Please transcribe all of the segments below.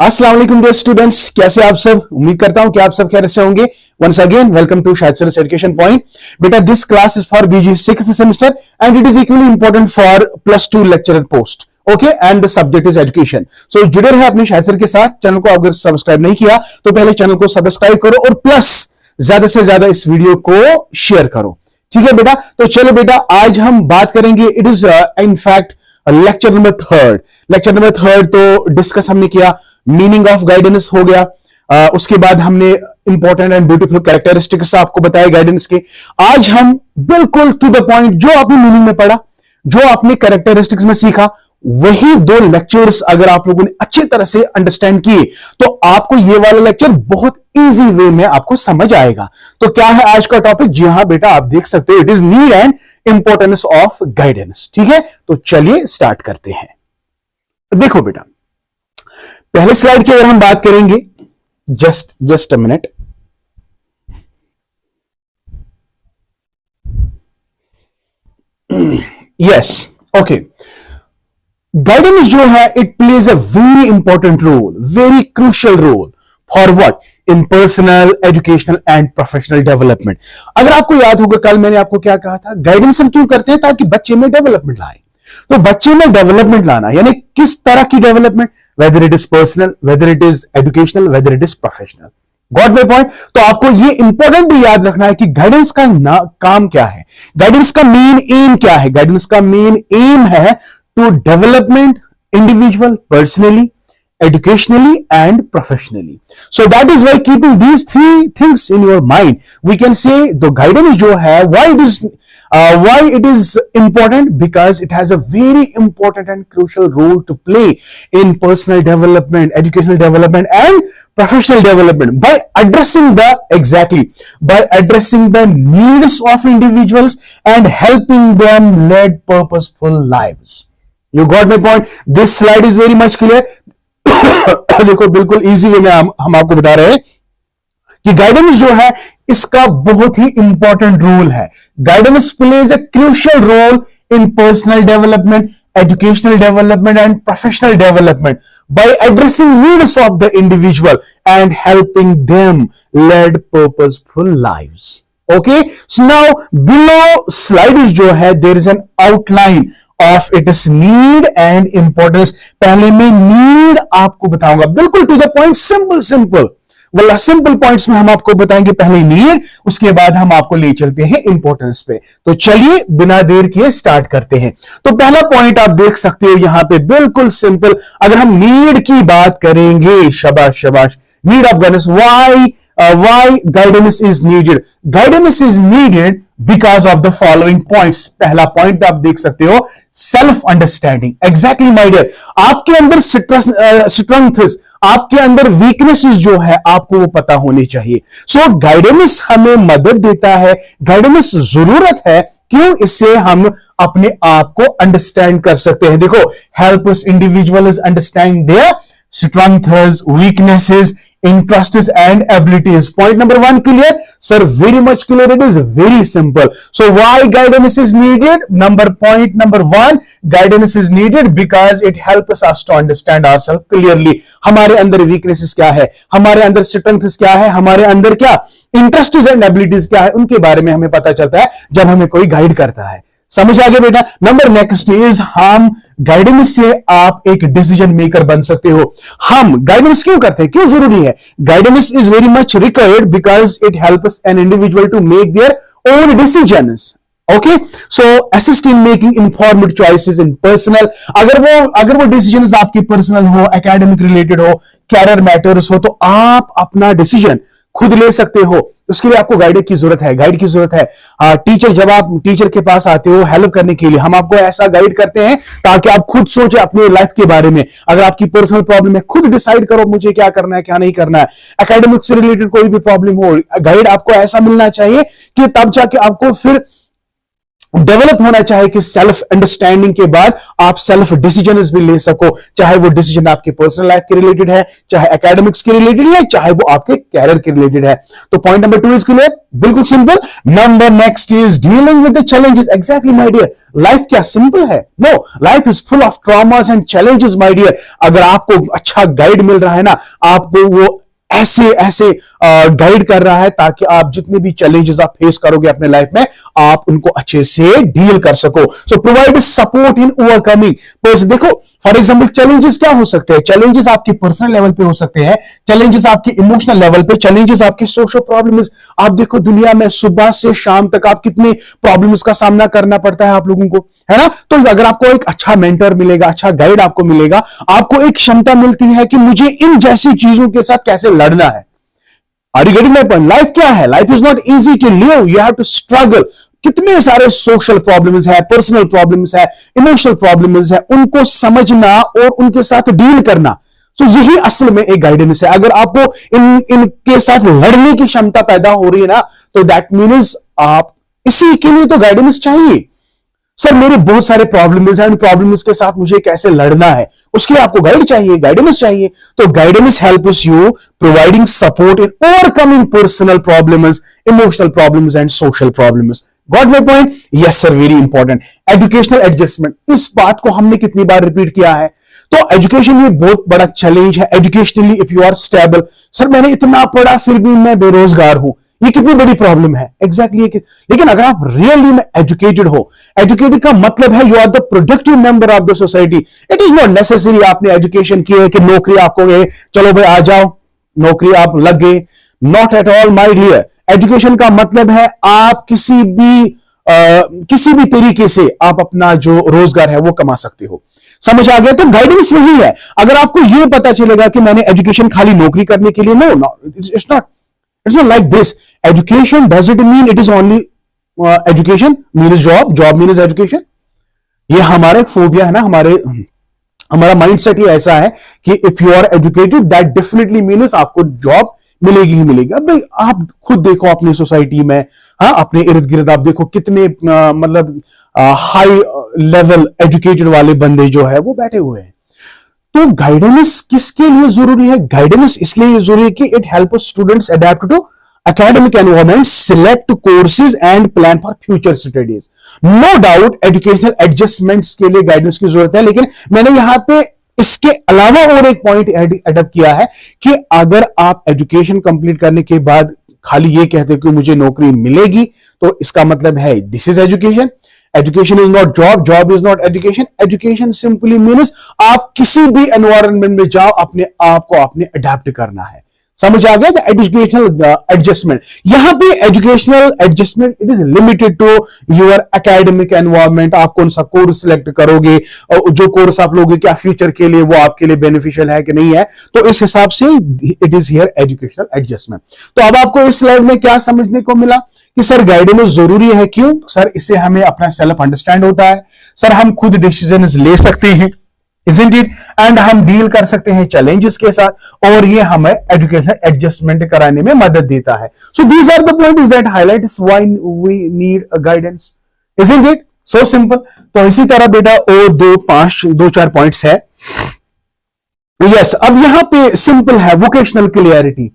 अस्सलाम वालेकुम dear students, कैसे आप सब। उम्मीद करता हूं कि आप सब खैर से होंगे। Once again welcome to Shahid sir education point. बेटा this class is for BG 6th semester and it is equally important for +2 lecturer post. Okay, and the subject is education. So जुड़े रहे अपने शाहिद सर के साथ। चैनल को अगर subscribe नहीं किया तो पहले चैनल को सब्सक्राइब करो और प्लस ज्यादा से ज्यादा इस वीडियो को शेयर करो। ठीक है बेटा, तो चलो बेटा आज हम बात करेंगे। It is in fact lecture number third. तो डिस्कस हमने किया, मीनिंग ऑफ गाइडेंस हो गया। उसके बाद हमने इंपॉर्टेंट एंड ब्यूटीफुल कैरेक्टरिस्टिक्स आपको बताए गाइडेंस के। आज हम बिल्कुल टू द पॉइंट, जो आपने मीनिंग में पढ़ा, जो आपने कैरेक्टरिस्टिक्स में सीखा, वही 2 लेक्चर्स अगर आप लोगों ने अच्छी तरह से अंडरस्टैंड किए तो आपको ये वाला लेक्चर बहुत इजी वे में आपको समझ आएगा। तो क्या है आज का टॉपिक? जी हां बेटा, आप देख सकते हो, it is need and importance of guidance. ठीक है, तो चलिए स्टार्ट करते हैं। देखो बेटा, पहले स्लाइड की अगर हम बात करेंगे, just a minute. Yes, okay. Guidance जो है, it plays a very important role, very crucial role for what? In personal, educational and professional development. अगर आपको याद होगा, कल मैंने आपको क्या कहा था, गाइडेंस हम क्यों करते हैं? ताकि बच्चे में डेवलपमेंट लाए। तो बच्चे में डेवलपमेंट लाना यानी किस तरह की development? Whether it is personal, whether it is educational, whether it is professional. Got my point? तो आपको ये इंपॉर्टेंट भी याद रखना है कि गाइडेंस का काम क्या है, गाइडेंस का मेन एम क्या है। गाइडेंस का मेन एम है to development individual personally, educationally and professionally. So that is why keeping these 3 things in your mind, we can say the guidance jo hai, why it is important, because it has a very important and crucial role to play in personal development, educational development and professional development by addressing the needs of individuals and helping them lead purposeful lives. You got my point? This slide is very much clear. देखो, बिल्कुल easy way में हम आपको बता रहे हैं कि guidance जो है इसका बहुत ही इंपॉर्टेंट रोल है। Guidance plays a crucial role in personal development, educational development and professional development by addressing needs of the individual and helping them lead purposeful lives. Okay, so now below slide जो है, there is an outline of its need and importance. पहले मैं need आपको बताऊंगा, बिल्कुल to the point, simple points में हम आपको बताएंगे। पहले नीड, उसके बाद हम आपको ले चलते हैं इंपॉर्टेंस पे। तो चलिए बिना देर किए स्टार्ट करते हैं। तो पहला पॉइंट आप देख सकते हो यहां पे, बिल्कुल सिंपल। अगर हम नीड की बात करेंगे, शाबाश, need of guidance. why guidance is needed? Guidance is needed because of the following points. पहला पॉइंट आप देख सकते हो, self understanding. Exactly my dear, आपके अंदर स्ट्रेंथ्स, आपके अंदर वीकनेसेस जो है, आपको वो पता होनी चाहिए। सो गाइडेंस हमें मदद देता है, गाइडेंस जरूरत है। क्यों? इससे हम अपने आप को अंडरस्टैंड कर सकते हैं। देखो, help us individuals understand their strengths, weaknesses, interests and abilities. Point number 1 clear? Sir, very much clear. It is very simple. So why guidance is needed? Point number 1, guidance is needed because it helps us to understand ourselves clearly. हमारे अंदर weaknesses क्या है, हमारे अंदर strengths क्या है, हमारे अंदर क्या interests and abilities क्या है, उनके बारे में हमें पता चलता है जब हमें कोई गाइड करता है। समझ आ गया बेटा? नंबर नेक्स्ट इज, हम गाइडेंस से आप एक डिसीजन मेकर बन सकते हो। हम गाइडेंस क्यों करते हैं, क्यों जरूरी है? Guidance is very much required because it helps an individual to make their own decisions. Okay, so assist in making informed choices in personal. अगर वो डिसीजंस आपके पर्सनल हो, एकेडमिक रिलेटेड हो, कैरियर मैटर्स हो, तो आप अपना डिसीजन खुद ले सकते हो। उसके लिए आपको गाइड की जरूरत है। टीचर, जब आप टीचर के पास आते हो हेल्प करने के लिए, हम आपको ऐसा गाइड करते हैं ताकि आप खुद सोचे अपने लाइफ के बारे में। अगर आपकी पर्सनल प्रॉब्लम है, खुद डिसाइड करो मुझे क्या करना है, क्या नहीं करना है। एकेडमिक से रिलेटेड कोई भी प्रॉब्लम हो, गाइड आपको ऐसा मिलना चाहिए कि तब जाके आपको फिर डेवलप होना चाहिए कि सेल्फ अंडरस्टैंडिंग के बाद आप सेल्फ डिसीजन भी ले सको, चाहे वो डिसीजन आपके पर्सनल लाइफ के रिलेटेड है, चाहे एकेडमिक्स के रिलेटेड है, चाहे वो आपके कैरियर के रिलेटेड है। तो पॉइंट नंबर 2 इज क्लियर, बिल्कुल simple. Number next is dealing with the challenges. Exactly my dear, life क्या सिंपल है? No, life is full of traumas and challenges my dear. अगर आपको अच्छा गाइड मिल रहा है ना, आपको वो ऐसे ऐसे गाइड कर रहा है ताकि आप जितने भी चैलेंजेस आप फेस करोगे अपने लाइफ में, आप उनको अच्छे से डील कर सको। सो प्रोवाइड सपोर्ट इन ओवरकमिंग। देखो फॉर एग्जांपल चैलेंजेस क्या हो सकते हैं? चैलेंजेस आपके पर्सनल लेवल पे हो सकते हैं, चैलेंजेस आपके इमोशनल लेवल पे, चैलेंजेस आपके सोशल प्रॉब्लम्स। आप देखो दुनिया में सुबह से शाम तक आप कितने प्रॉब्लम्स का सामना करना पड़ता है आप लोगों को, है ना? तो अगर आपको एक अच्छा मेंटर मिलेगा, अच्छा गाइड आपको मिलेगा, आपको एक क्षमता मिलती है कि मुझे इन जैसी चीजों के साथ कैसे लड़ना है। Are you getting my point? Life क्या है? Life is not easy to live, you have to struggle. कितने सारे सोशल प्रॉब्लम्स है, पर्सनल प्रॉब्लम्स है, इमोशनल प्रॉब्लम्स है, उनको समझना और उनके साथ डील करना। तो यही असल में एक गाइडेंस है। अगर आपको इनके साथ लड़ने की क्षमता पैदा हो रही है ना, तो दैट मीन्स आप, इसी के लिए तो गाइडेंस चाहिए। सर मेरे बहुत सारे प्रॉब्लम्स हैं, उन प्रॉब्लम्स के साथ मुझे कैसे लड़ना है, उसके लिए आपको गाइड चाहिए, गाइडेंस चाहिए। तो guidance helps you providing support in overcoming personal problems, emotional problems and social problems. Got my point? Yes sir, very important. Educational adjustment, इस बात को हमने कितनी बार रिपीट किया है। तो एजुकेशन ये बहुत बड़ा चैलेंज है। Educationally if you are stable, sir मैंने इतना पढ़ा फिर भी मैं बेरोजगार हूं, ये कितनी बड़ी प्रॉब्लम है। एग्जैक्टली लेकिन अगर आप रियली में एजुकेटेड हो, एजुकेटेड का मतलब है you are the productive member of the society. It is not necessary आपने एजुकेशन की है कि नौकरी आपको गए, चलो भाई आ जाओ नौकरी आप लग गए। Not at all my dear. Education का मतलब है आप किसी भी तरीके से आप अपना जो रोजगार है वो कमा सकते हो। समझ आ गया? तो गाइडेंस वही है। अगर आपको ये पता चलेगा कि मैंने एजुकेशन खाली नौकरी करने के लिए, no, it's not like this. Education doesn't mean it is only education means job means education। ये हमारा एक फोबिया है ना, हमारा माइंडसेट ही ऐसा है कि if you are educated that definitely means आपको जॉब मिलेगी ही मिलेगी। अब भाई आप खुद देखो अपनी सोसाइटी में, हाँ अपने इर्द गिर्द आप देखो कितने मतलब हाई लेवल एजुकेटेड वाले बंदे जो है वो बैठे हुए हैं। तो गाइडेंस किसके लिए जरूरी है? गाइडेंस इसलिए जरूरी है कि it help students adapt to academic environment, select courses and plan for future studies। No doubt educational adjustments के लिए गाइडेंस की जरूरत है, लेकिन मैंने यहां पे इसके अलावा और एक पॉइंट एडअप किया है कि अगर आप एजुकेशन कंप्लीट करने के बाद खाली ये कहते हो कि मुझे नौकरी मिलेगी, तो इसका मतलब है this is education. Education is not job, job is not education. Education simply means आप किसी भी एनवायरनमेंट में जाओ, अपने आप को आपने अडेप्ट करना है। समझ आ गया? एजुकेशनल एडजस्टमेंट, यहां पे educational adjustment it is limited to your academic environment. आप कौन सा कोर्स सिलेक्ट करोगे, जो कोर्स आप लोगे क्या फ्यूचर के लिए वो आपके लिए बेनिफिशियल है कि नहीं है, तो इस हिसाब से it is here educational adjustment. तो अब आपको इस स्लाइड में क्या समझने को मिला कि सर गाइडेंस जरूरी है। क्यों सर? इससे हमें अपना सेल्फ अंडरस्टैंड होता है, सर हम खुद डिसीजन ले सकते हैं, isn't it? एंड हम डील कर सकते हैं चैलेंजेस के साथ, और ये हमें एजुकेशन एडजस्टमेंट कराने में मदद देता है। So these are the points that highlights why we need a guidance, isn't it? So simple. तो इसी तरह बेटा और दो चार पॉइंट्स है। यस, अब यहां पे सिंपल है vocational clarity.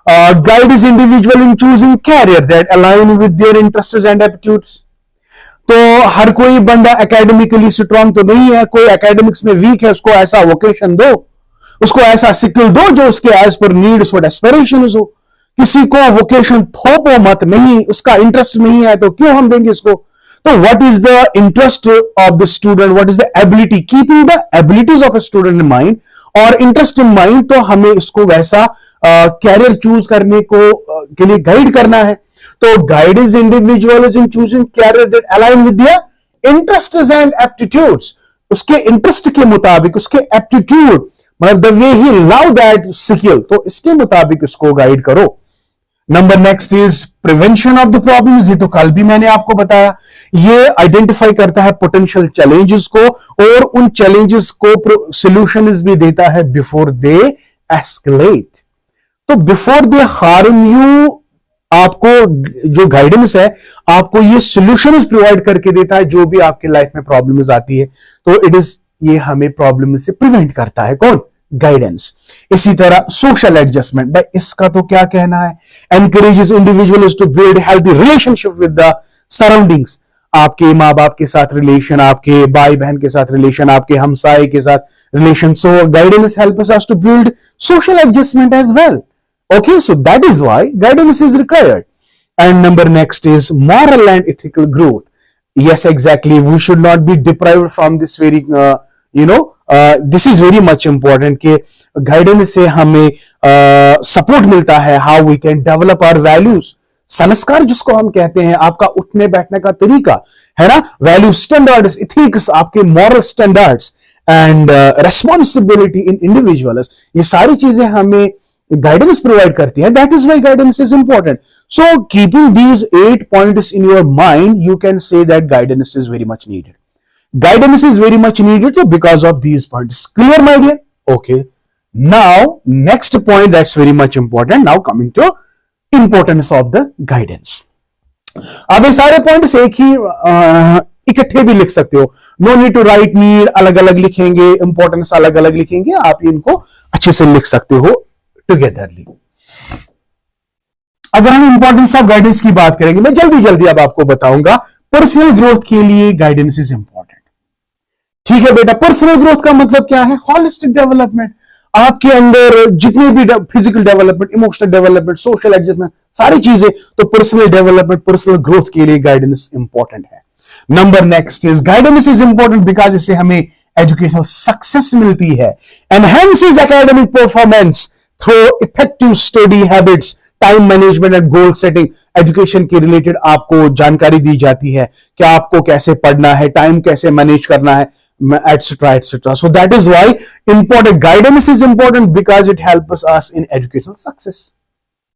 Guide is individual in choosing career that align with their interests and aptitudes. तो हर कोई बंदा एकेडमिकली स्ट्रांग तो नहीं है, कोई एकेडमिक्स में वीक है, उसको ऐसा वोकेशन दो, उसको ऐसा स्किल दो जो उसके एज पर नीड्स और एस्पिरेशंस हो। किसी को वोकेशन थोपो मत, नहीं उसका इंटरेस्ट नहीं है तो क्यों हम देंगे इसको। तो what is the interest of the student, what is the ability, keeping the abilities of a student in mind और इंटरेस्ट इन माइंड, तो हमें इसको वैसा कैरियर चूज करने को के लिए गाइड करना है। तो guide is individual is in choosing career that align with their interests and aptitudes. उसके इंटरेस्ट के मुताबिक, उसके एप्टीट्यूड मतलब the way he love that skill, तो इसके मुताबिक उसको गाइड करो। Number next is prevention of the problems. ये तो कल भी मैंने आपको बताया, ये आइडेंटिफाई करता है पोटेंशियल चैलेंजेस को और उन चैलेंजेस को सॉल्यूशन भी देता है बिफोर दे एस्केलेट। तो बिफोर दे हार्म यू आपको जो गाइडेंस है आपको ये सॉल्यूशंस प्रोवाइड करके देता है जो भी आपके लाइफ में प्रॉब्लम्स आती है, तो इट इज ये हमें प्रॉब्लम से प्रिवेंट करता है। कौन? गाइडेंस। इसी तरह सोशल एडजस्टमेंट, भाई इसका तो क्या कहना है, encourages individuals to build healthy relationship with the surroundings. आपके माँ बाप के साथ रिलेशन, आपके भाई बहन के साथ रिलेशन, आपके हमसाए के साथ relation. So guidance helps us to build social adjustment as well. Okay, so that is why guidance is required. And number next is moral and ethical growth. Yes, exactly. We should not be deprived from this very, this is very much important कि guidance से हमें support मिलता है, how we can develop our values. संस्कार जिसको हम कहते हैं, आपका उठने बैठने का तरीका है ना, वैल्यू स्टैंडर्ड्स, इथिक्स, आपके moral standards and responsibility in individuals, ये सारी चीजें हमें गाइडेंस प्रोवाइड करती है। That is why guidance is important. So keeping these 8 points in your mind, you can say that guidance is very much needed. Guidance is very much needed because of these points. Clear my dear? Okay, now next point that's very much important, now coming to importance of the guidance. अब ये सारे points एक ही इकट्ठे भी लिख सकते हो, no need to write, need अलग अलग लिखेंगे, इंपॉर्टेंस अलग अलग लिखेंगे, आप इनको अच्छे से लिख सकते हो टुगेदरली। अगर हम इंपॉर्टेंस ऑफ गाइडेंस की बात करेंगे, मैं जल्दी जल्दी अब आपको बताऊंगा। पर्सनल ग्रोथ के लिए गाइडेंस इज इंपॉर्टेंट। ठीक है बेटा, पर्सनल ग्रोथ का मतलब क्या है? Holistic development. आपके अंदर जितने भी physical development, emotional development, social adjustment, सारी चीजें, तो पर्सनल डेवलपमेंट, पर्सनल ग्रोथ के लिए गाइडेंस इंपॉर्टेंट है। Number next is guidance is important because इससे हमें एजुकेशनल सक्सेस मिलती है, enhances academic performance through effective study habits, time management and goal setting. Education के रिलेटेड आपको जानकारी दी जाती है कि आपको कैसे पढ़ना है, टाइम कैसे मैनेज करना है, etcetera etcetera. So that is why important, guidance is important because it helps us in educational success.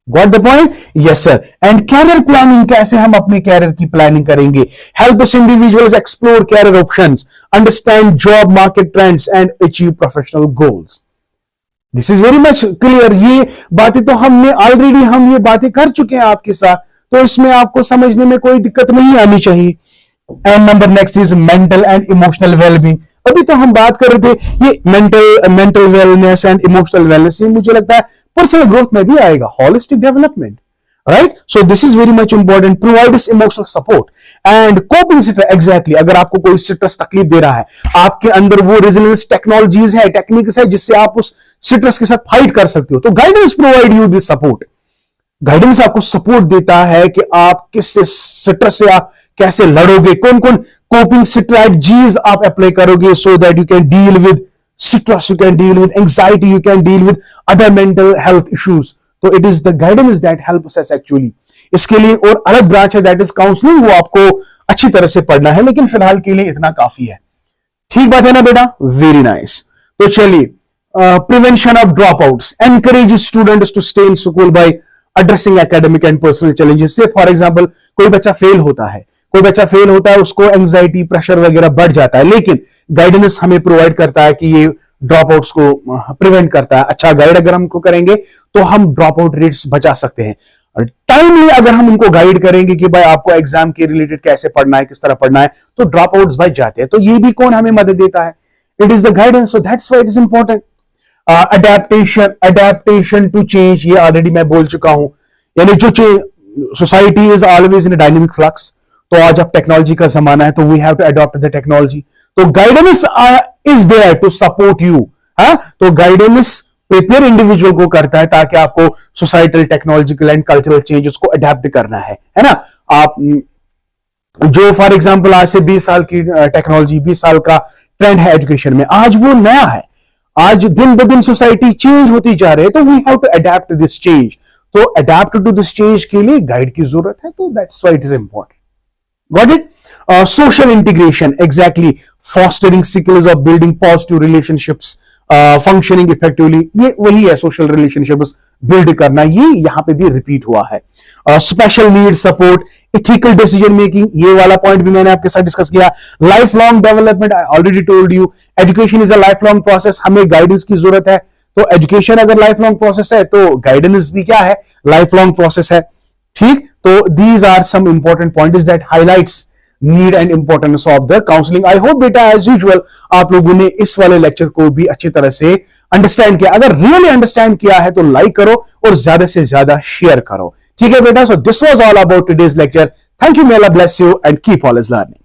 Got the point? Yes sir. And career planning, कैसे हम अपने कैरियर की प्लानिंग करेंगे, helps individuals explore career options, understand job market trends and achieve professional goals. This is very much clear. ये बातें तो हमने already, हम ये बातें कर चुके हैं आपके साथ, तो इसमें आपको समझने में कोई दिक्कत नहीं आनी चाहिए। And number next is mental and emotional wellbeing. अभी तो हम बात कर रहे थे ये mental wellness and emotional wellness, ये मुझे लगता है पर्सनल ग्रोथ में भी आएगा, holistic development, right? So this is very much important. Provides emotional support and coping strategy. Exactly, अगर आपको कोई स्ट्रेस तकलीफ दे रहा है, आपके अंदर वो रेजिलियंस टेक्नोलॉजीज है, टेक्निक्स है, जिससे आप उस स्ट्रेस के साथ फाइट कर सकते हो, तो guidance provide you this support. Guidance आपको सपोर्ट देता है कि आप किस स्ट्रेस से आप कैसे लड़ोगे, कौन कौन कोपिंग स्ट्रेटजीज आप अप्लाई करोगे, so that you can deal with stress, you can deal with anxiety, you can deal with other mental health issues. तो it is the guidance that helps us actually. इसके लिए और अलग branch है, that is counseling, वो आपको अच्छी तरह से पढ़ना है, लेकिन फिलहाल के लिए इतना काफी है। ठीक बात है ना बेटा? Very nice. तो चलिए, prevention of dropouts, encourage students to stay in school by addressing academic and personal challenges. Say for example कोई बच्चा फेल होता है, उसको एंजाइटी, प्रेशर वगैरह बढ़ जाता है, लेकिन गाइडेंस हमें प्रोवाइड करता है कि ये ड्रॉप आउट्स को प्रिवेंट करता है। अच्छा गाइड अगर हमको करेंगे तो हम ड्रॉप आउट रेट्स बचा सकते हैं। टाइमली अगर हम उनको गाइड करेंगे कि भाई आपको एग्जाम के रिलेटेड कैसे पढ़ना है, किस तरह पढ़ना है, तो ड्रॉप आउट्स बच जाते हैं। तो ये भी कौन हमें मदद देता है? It is the guidance. So that's why it is important. Adaptation to change, ये ऑलरेडी मैं बोल चुका हूं, यानी जो society is always in dynamic flux. तो आज अब टेक्नोलॉजी का जमाना है, तो we have to adopt the technology. तो guidance is there to support you. तो गाइडेंस प्रिपेयर इंडिविजुअल को करता है ताकि आपको societal, technological and cultural changes को अडेप्ट करना है ना। आप जो फॉर एग्जांपल आज से 20 साल की टेक्नोलॉजी, 20 साल का ट्रेंड है एजुकेशन में, आज वो नया है। आज दिन ब दिन सोसाइटी चेंज होती जा रही है, तो we have to adapt this change. तो अडेप्ट टू दिस चेंज के लिए गाइड की जरूरत है, तो that's why it is important. Got it? Social integration, exactly. Fostering skills of building positive relationships, functioning effectively. ये वही है, social relationships build करना, ये यहाँ पे भी repeat हुआ है। Special need support, ethical decision making, ये वाला point भी मैंने आपके साथ discuss किया। Lifelong development, I already told you. Education is a lifelong process, हमें guidance की जरूरत है। तो education अगर lifelong process है, तो guidance भी क्या है? Lifelong process है। ठीक, तो these are some important points that highlights need and importance of the counselling. I hope बेटा एज यूजुअल आप लोगों ने इस वाले लेक्चर को भी अच्छी तरह से अंडरस्टैंड किया। अगर रियली अंडरस्टैंड किया है तो लाइक करो और ज्यादा से ज्यादा शेयर करो। ठीक है बेटा, so this was all about today's lecture. Thank you, may Allah bless you and keep always learning।